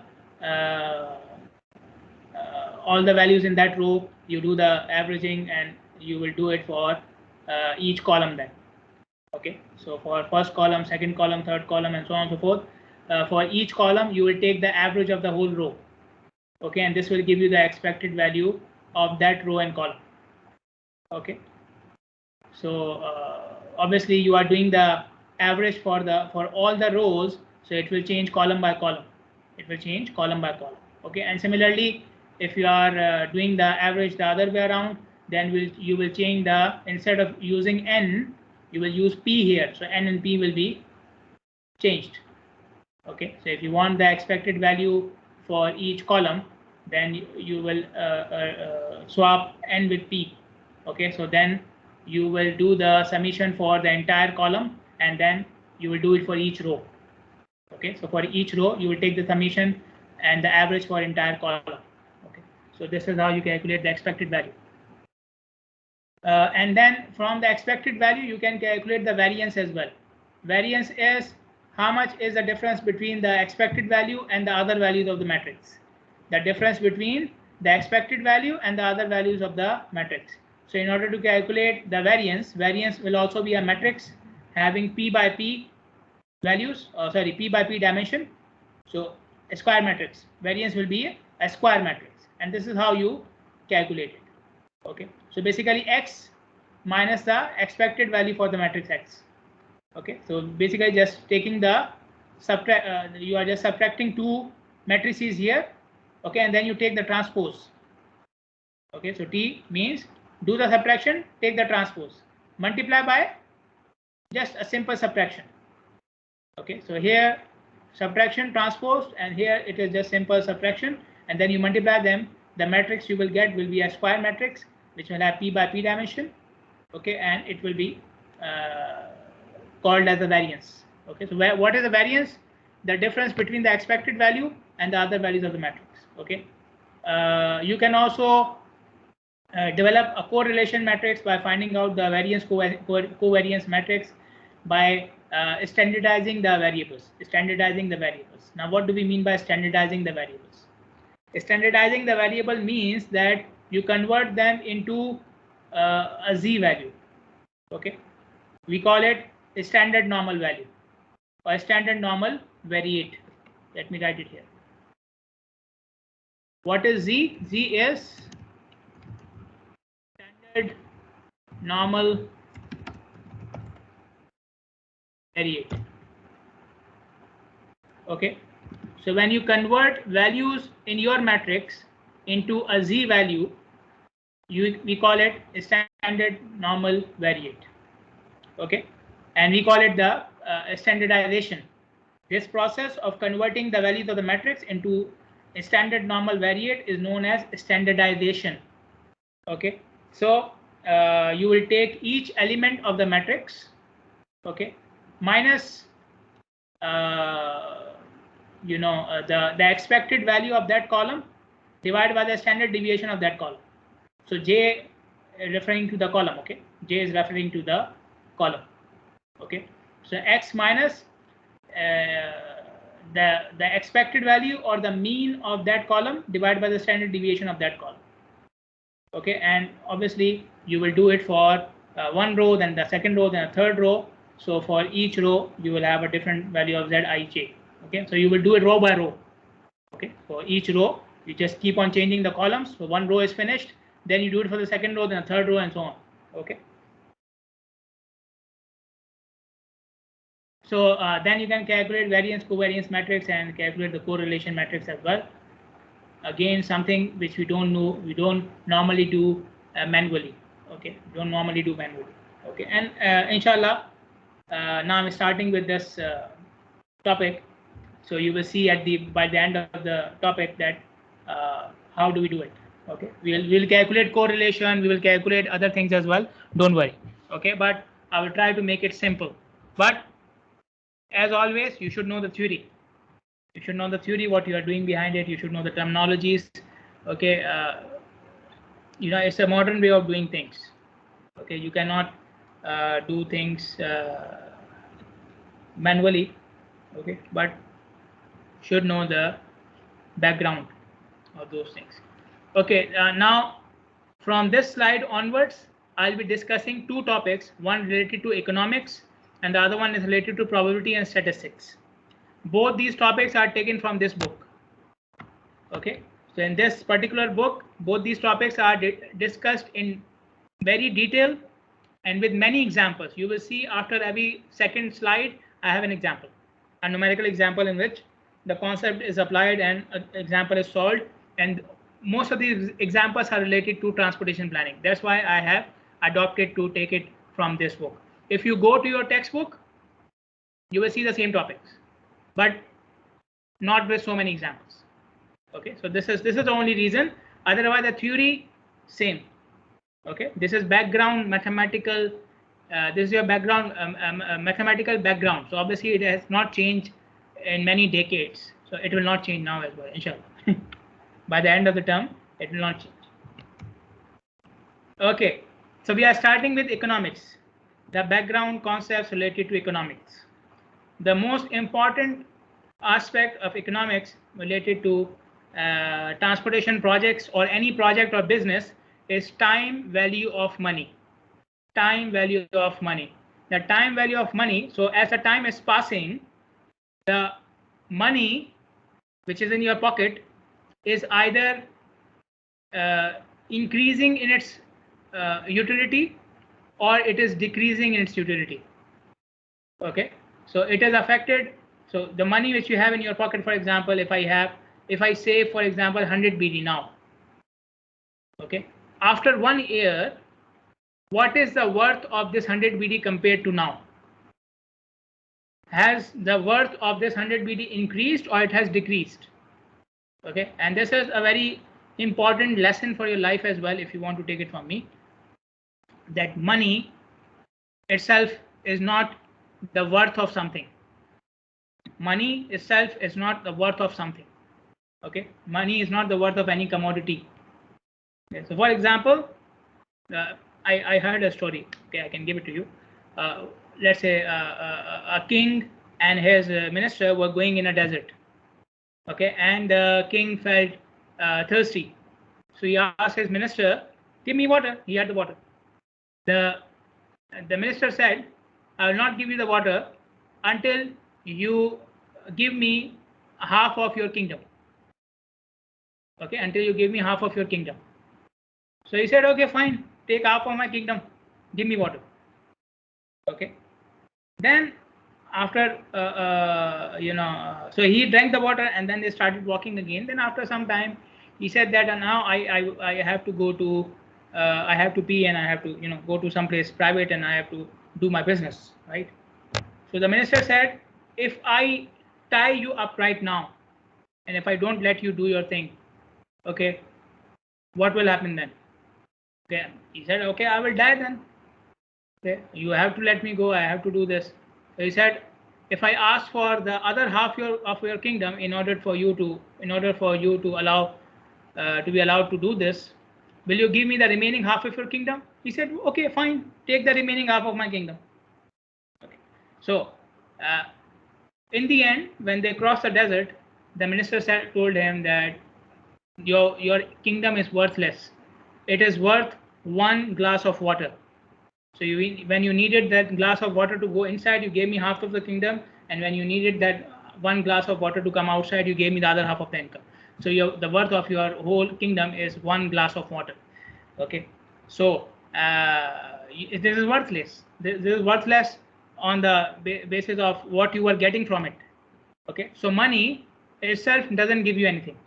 values in that row, you do the averaging, and you will do it for each column then. Okay, so for first column, second column, third column, and so on and so forth, for each column you will take the average of the whole row. Okay, and this will give you the expected value of that row and column. Okay, so obviously you are doing the average for all the rows, so it will change column by column. Okay, and similarly, if you are doing the average the other way around, then you will change the, instead of using n, you will use p here, so n and p will be changed. Okay, so if you want the expected value for each column, then you will swap n with p. Okay, so then you will do the summation for the entire column, and then you will do it for each row. Okay, so for each row you will take the summation and the average for entire column. Okay, so this is how you calculate the expected value. And then from the expected value you can calculate the variance as well. Variance is how much is the difference between the expected value and the other values of the matrix. The difference between the expected value and the other values of the matrix. So in order to calculate the variance will also be a matrix having p by p values, p by p dimension. So a square matrix, variance will be a square matrix, and this is how you calculate it. Okay, so basically x minus the expected value for the matrix x. Okay, so basically just taking the you are just subtracting two matrices here. Okay, and then you take the transpose. Okay, so T means do the subtraction, take the transpose, multiply by just a simple subtraction. Okay, so here subtraction, transpose, and here it is just simple subtraction, and then you multiply them. The matrix you will get will be a square matrix which will have p by p dimension. Okay, and it will be called as the variance. Okay, so what is the variance? The difference between the expected value and the other values of the matrix. Okay, you can also develop a correlation matrix by finding out the variance covariance matrix by standardizing the variables. Now, what do we mean by standardizing the variables? Standardizing the variable means that you convert them into a z value. Okay, we call it a standard normal value or standard normal variate. Let me write it here. What is z? Z is standard normal variate. Okay, so when you convert values in your matrix into a z value, we call it a standard normal variate. Okay, and we call it the standardization. This process of converting the values of the matrix into a standard normal variate is known as standardization. Okay, so you will take each element of the matrix, okay, minus the expected value of that column divided by the standard deviation of that column. So J referring to the column. Okay, J is referring to the column. Okay, so x minus the expected value or the mean of that column divided by the standard deviation of that column. Okay, and obviously you will do it for one row, then the second row, then a third row. So for each row you will have a different value of Zij. Okay, so you will do it row by row. Okay, for each row you just keep on changing the columns. So one row is finished, then you do it for the second row, then the third row, and so on. Okay, so then you can calculate variance covariance matrix and calculate the correlation matrix as well. Again, something which we don't know, we don't normally do manually. Okay, don't normally do manually. Okay, and inshallah, now I'm starting with this topic. So you will see at by the end of the topic that how do we do it. Okay, we'll calculate correlation, we will calculate other things as well. Don't worry. Okay, but I will try to make it simple. But as always, you should know the theory. You should know the theory, what you are doing behind it. You should know the terminologies. Okay, you know, it's a modern way of doing things. Okay, you cannot do things manually. Okay, but should know the background of those things. Okay, now from this slide onwards, I'll be discussing two topics, one related to economics and the other one is related to probability and statistics. Both these topics are taken from this book. Okay, so in this particular book, both these topics are discussed in very detail and with many examples. You will see after every second slide, I have an example, a numerical example in which the concept is applied and an example is solved. And most of these examples are related to transportation planning. That's why I have adopted to take it from this book. If you go to your textbook, you will see the same topics, but not with so many examples. Okay, so this is the only reason. Otherwise, the theory same. Okay, this is background mathematical. This is your background mathematical background. So obviously, it has not changed in many decades. So it will not change now as well, inshallah. By the end of the term, it will not change. Okay, so we are starting with economics, the background concepts related to economics. The most important aspect of economics related to transportation projects or any project or business is time value of money. Time value of money. The time value of money. So as the time is passing, the money which is in your pocket is either increasing in its utility or it is decreasing in its utility. Okay, so it is affected. So the money which you have in your pocket, for example, if I save, for example, 100 BD now, okay, after 1 year, what is the worth of this 100 BD compared to now? Has the worth of this 100 BD increased or it has decreased? Okay, and this is a very important lesson for your life as well, if you want to take it from me, that money itself is not the worth of something. Money itself is not the worth of something. Okay, money is not the worth of any commodity. Okay, so for example, I heard a story. Okay, I can give it to you. Let's say a king and his minister were going in a desert. Okay, and the king felt thirsty, so he asked his minister, "Give me water." He had the water. The minister said, "I will not give you the water until you give me half of your kingdom." Okay, until you give me half of your kingdom. So he said, "Okay, fine, take half of my kingdom, give me water." Okay, then after so he drank the water and then they started walking again. Then after some time, he said that now I have to go to I have to pee and I have to go to some place private and I have to do my business, right? So the minister said, "If I tie you up right now and if I don't let you do your thing, okay, what will happen then?" Okay, he said, "Okay, I will die then. Okay, you have to let me go. I have to do this." So he said, "If I ask for the other half of your kingdom in order for you to be allowed to do this, will you give me the remaining half of your kingdom?" He said, okay, fine, take the remaining half of my kingdom. Okay. So in the end, when they crossed the desert, the minister told him that your kingdom is worthless. It is worth one glass of water. So when you needed that glass of water to go inside, you gave me half of the kingdom, and when you needed that one glass of water to come outside, you gave me the other half of the income. So the worth of your whole kingdom is one glass of water. Okay, so this is worthless. This is worthless on the basis of what you are getting from it. Okay, so money itself doesn't give you anything.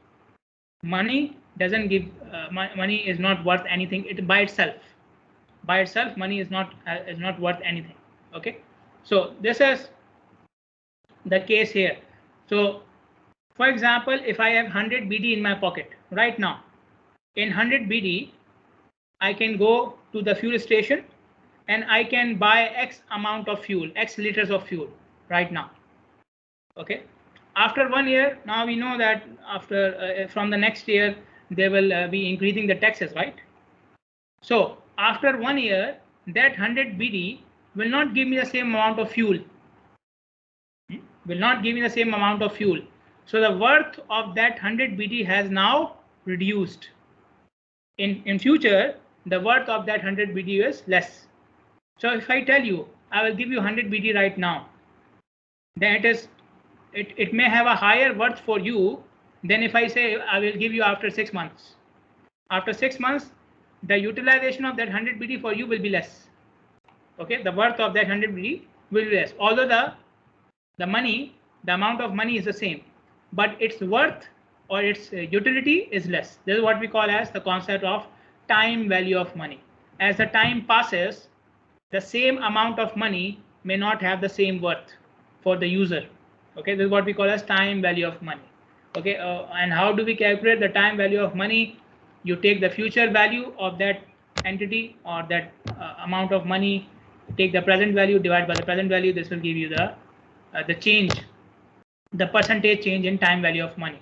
Money doesn't give. Money is not worth anything. It by itself. By itself, money is not worth anything. Okay, so this is the case here. So, for example, if I have 100 BD in my pocket right now, in 100 BD, I can go to the fuel station and I can buy X amount of fuel, X liters of fuel right now. Okay. After 1 year, now we know that after from the next year, they will be increasing the taxes, right? So after 1 year, that 100 BD will not give me the same amount of fuel. Will not give me the same amount of fuel. So the worth of that 100 BD has now reduced. In future, the worth of that 100 BD is less. So if I tell you, I will give you 100 BD right now, then it may have a higher worth for you than if I say I will give you after 6 months. After 6 months, the utilization of that 100 BD for you will be less. Okay, the worth of that 100 BD will be less. Although the money, the amount of money is the same, but its worth or its utility is less. This is what we call as the concept of time value of money. As the time passes, the same amount of money may not have the same worth for the user. Okay, this is what we call as time value of money. Okay, and how do we calculate the time value of money? You take the future value of that entity or that amount of money, take the present value, divide by the present value. This will give you the change, the percentage change in time value of money.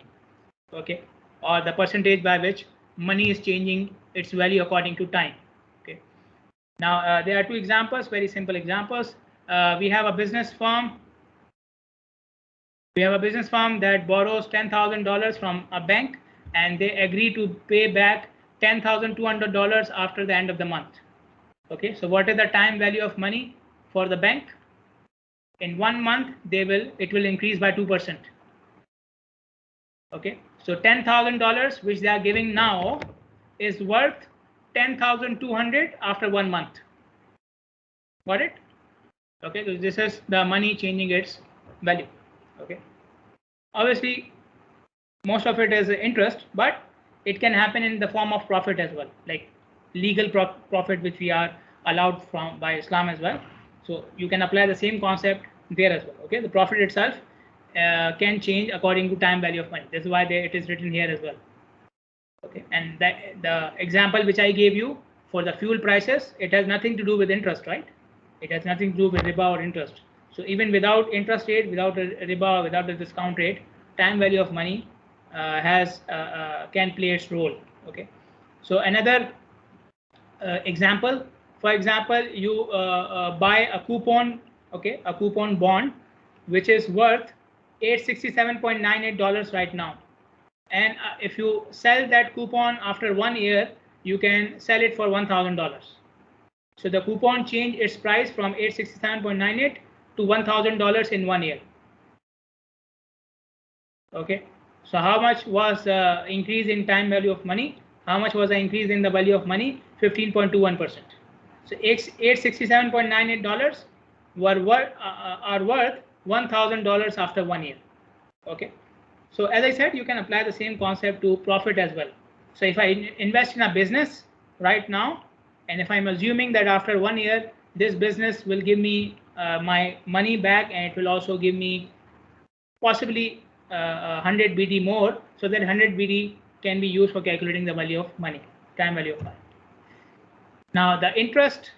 Okay, or the percentage by which money is changing its value according to time. Okay, now there are two examples, very simple examples. We have a business firm. We have a business firm that borrows $10,000 from a bank, and they agree to pay back $10,200 after the end of the month. Okay, so what is the time value of money for the bank? In 1 month, it will increase by 2%. Okay, so $10,000 which they are giving now is worth 10,200 after 1 month. Got it? Okay, so this is the money changing its value. Okay, obviously most of it is interest, but it can happen in the form of profit as well, like legal profit, which we are allowed from by Islam as well. So you can apply the same concept there as well. Okay, the profit itself can change according to time value of money. This is why it is written here as well. Okay, and the example which I gave you for the fuel prices, it has nothing to do with interest, right? It has nothing to do with riba or interest. So even without interest rate, without a riba, without the discount rate, time value of money can play its role. Okay, so another example, for example, you buy a coupon, okay, a coupon bond, which is worth $867.98 right now, and if you sell that coupon after 1 year, you can sell it for $1,000. So the coupon changed its price from $867.98 to $1,000 in 1 year. Okay, so how much was the increase in time value of money? How much was the increase in the value of money? 15.21%. So $867.98 are worth $1,000 after 1 year. Okay, so as I said, you can apply the same concept to profit as well. So if I invest in a business right now, and if I'm assuming that after 1 year, this business will give me my money back, and it will also give me possibly 100 BD more, so that 100 BD can be used for calculating the value of money, time value of money. Now the interest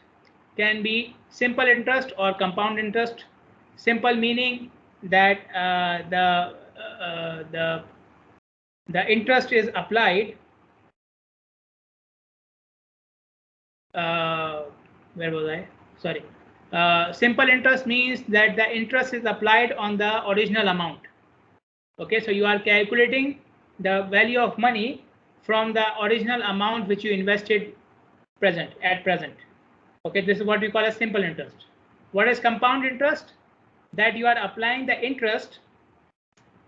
can be simple interest or compound interest. Simple meaning that the interest is applied where was I? Sorry. Simple interest means that the interest is applied on the original amount. Okay, so you are calculating the value of money from the original amount which you invested at present. Okay, this is what we call a simple interest. What is compound interest? That you are applying the interest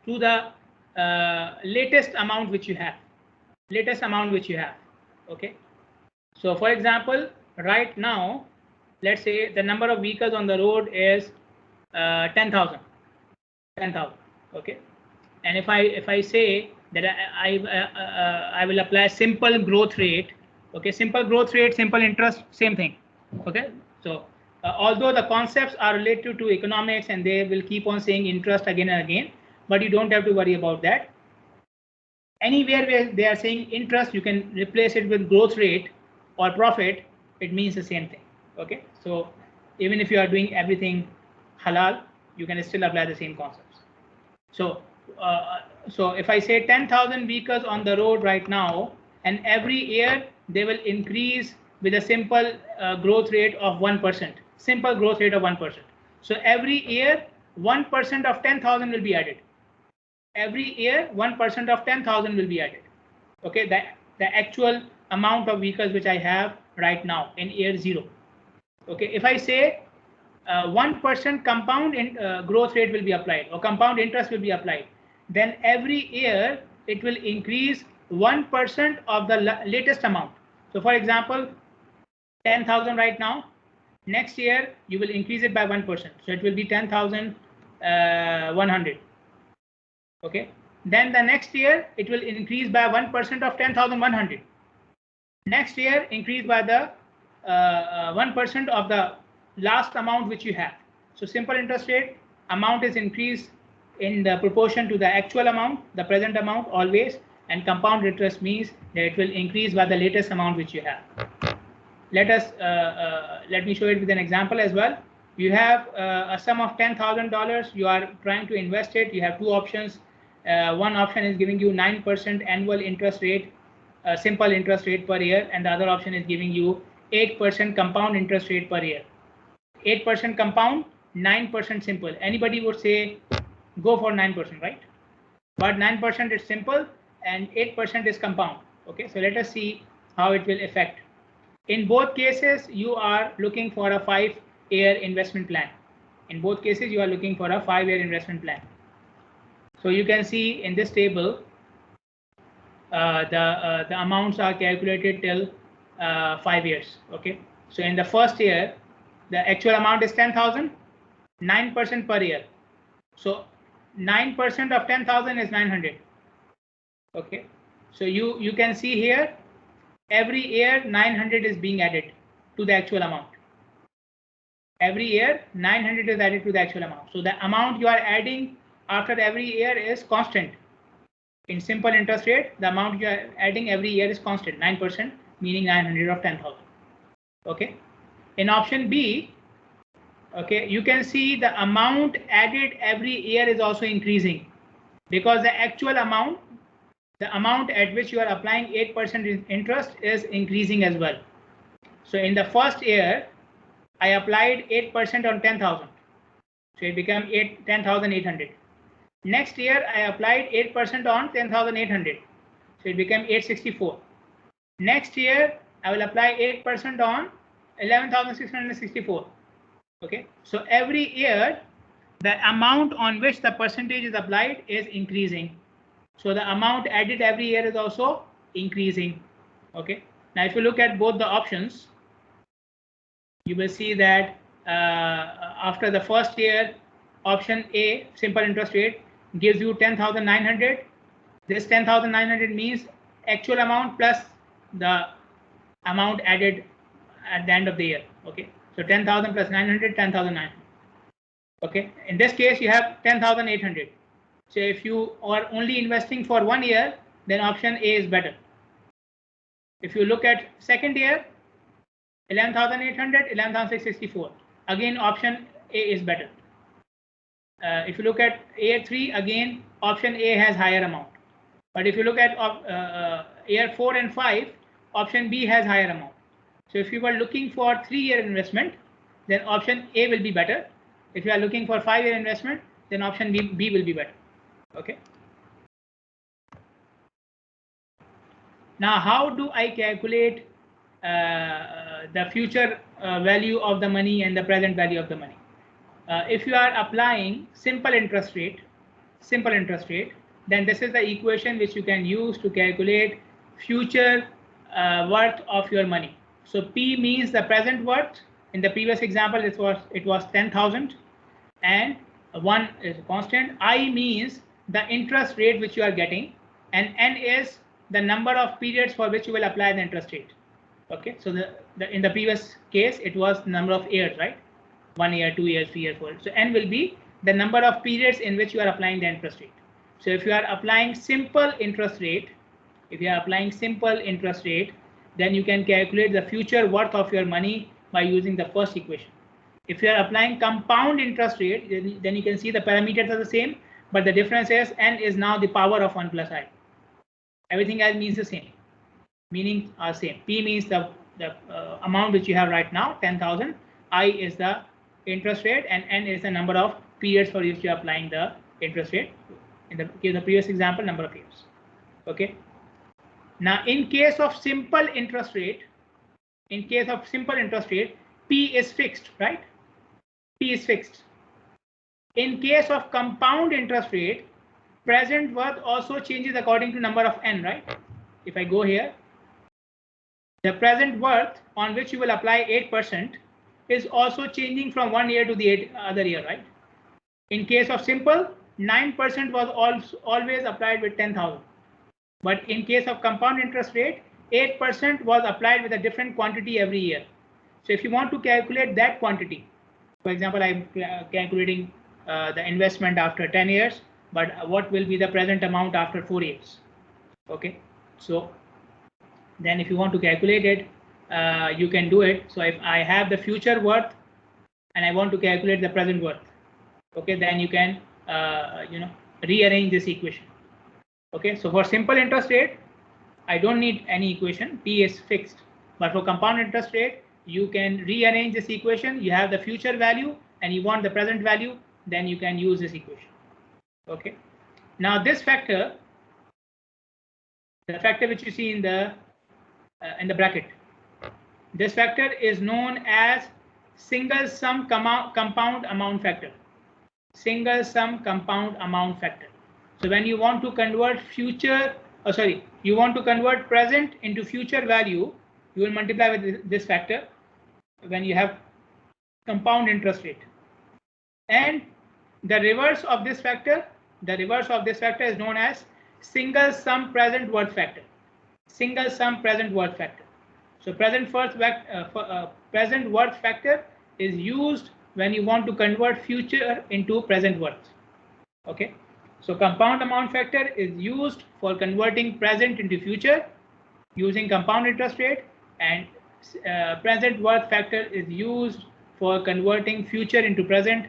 to the latest amount which you have. Okay, so for example, right now, let's say the number of vehicles on the road is 10,000. Okay, and if I say that I will apply simple growth rate. Okay, simple growth rate, simple interest, same thing. Okay, so although the concepts are related to economics and they will keep on saying interest again and again, but you don't have to worry about that. Anywhere where they are saying interest, you can replace it with growth rate or profit. It means the same thing. Okay, so even if you are doing everything halal, you can still apply the same concepts. So so if I say 10,000 vehicles on the road right now, and every year they will increase with a simple growth rate of 1%. Simple growth rate of 1%. So every year 1% of 10,000 will be added. Every year 1% of 10,000 will be added. Okay, the actual amount of vehicles which I have right now in year 0. Okay, if I say 1% compound growth rate will be applied, or compound interest will be applied, then every year it will increase 1% of the latest amount. So for example, 10,000 right now, next year you will increase it by 1%, so it will be 10,100. Okay, then the next year it will increase by 1% of 10,100. Next year increase by the 1% of the last amount which you have. So simple interest rate, amount is increased in the proportion to the actual amount, the present amount always, and compound interest means that it will increase by the latest amount which you have. Let me show it with an example as well. You have a sum of $10,000. You are trying to invest it. You have two options. One option is giving you 9% annual interest rate, simple interest rate per year, and the other option is giving you 8% compound interest rate per year. 8% compound, 9% simple. Anybody would say go for 9%, right? But 9% is simple and 8% is compound. Okay, so let us see how it will affect. In both cases, you are looking for a 5-year investment plan. In both cases, you are looking for a 5-year investment plan. So you can see in this table, the amounts are calculated till 5 years. Okay, so in the first year, the actual amount is 10,000, 9% per year. So 9% of 10,000 is 900. Okay, so you can see here, every year 900 is being added to the actual amount. Every year 900 is added to the actual amount. So the amount you are adding after every year is constant. In simple interest rate, the amount you are adding every year is constant, 9%, meaning 900 of 10,000. Okay, in option B, okay, you can see the amount added every year is also increasing, because the actual amount, the amount at which you are applying 8% interest is increasing as well. So in the first year, I applied 8% on 10,000, so it became 10,800. Next year, I applied 8% on 10,800, so it became 864. Next year, I will apply 8% on 11,664. Okay, so every year, the amount on which the percentage is applied is increasing. So the amount added every year is also increasing. Okay, now if you look at both the options, you will see that after the first year, option A, simple interest rate, gives you 10,900. This 10,900 means actual amount plus the amount added at the end of the year. Okay, so 10,000 plus 900, 10,900. Okay, in this case, you have 10,800. So if you are only investing for 1 year, then option A is better. If you look at second year, 11,800, 11,664. Again, option A is better. If you look at year 3, again, option A has higher amount. But if you look at year 4 and 5, option B has higher amount. So if you were looking for 3-year investment, then option A will be better. If you are looking for 5-year investment, then option B will be better. Okay. Now, how do I calculate the future value of the money and the present value of the money? If you are applying simple interest rate, then this is the equation which you can use to calculate future worth of your money. So P means the present worth. In the previous example, it was 10,000, and 1 is constant. I means the interest rate which you are getting, and N is the number of periods for which you will apply the interest rate. Okay, so in the previous case it was number of years, right? 1 year, 2 years, 3 years, 4 years. So N will be the number of periods in which you are applying the interest rate. So if you are applying simple interest rate, then you can calculate the future worth of your money by using the first equation. If you are applying compound interest rate, then you can see the parameters are the same, but the difference is N is now the power of 1 plus I. Everything else means the same, meaning are same. P means the amount which you have right now, 10,000. I is the interest rate, and N is the number of periods for which you are applying the interest rate. In the previous example, number of years. Okay. Now, in case of simple interest rate, P is fixed, right? P is fixed. In case of compound interest rate, present worth also changes according to number of N, right? If I go here, the present worth on which you will apply 8% is also changing from 1 year to the other year, right? In case of simple, 9% was always applied with 10,000. But in case of compound interest rate, 8% was applied with a different quantity every year. So if you want to calculate that quantity, for example, I'm calculating the investment after 10 years, but what will be the present amount after 4 years? Okay, so then if you want to calculate it, you can do it. So if I have the future worth and I want to calculate the present worth, okay, then you can rearrange this equation. Okay, so for simple interest rate, I don't need any equation, P is fixed. But for compound interest rate, you can rearrange this equation. You have the future value and you want the present value, then you can use this equation. Okay, now this factor, the factor which you see in the bracket, this factor is known as single sum compound amount factor. Single sum compound amount factor. So when you want to convert you want to convert present into future value, you will multiply with this factor when you have compound interest rate. And the reverse of this factor is known as single sum present worth factor. Single sum present worth factor. So present worth factor is used when you want to convert future into present worth. Okay, so compound amount factor is used for converting present into future using compound interest rate, and present worth factor is used for converting future into present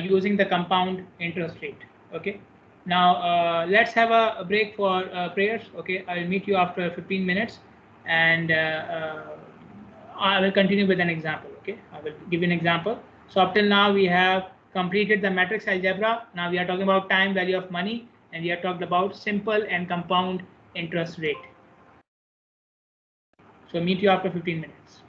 using the compound interest rate. Okay, now let's have a break for prayers. Okay, I will meet you after 15 minutes, and I will continue with an example. Okay, I will give you an example. So up till now we have completed the matrix algebra. Now we are talking about time value of money, and we are talking about simple and compound interest rate. So meet you after 15 minutes.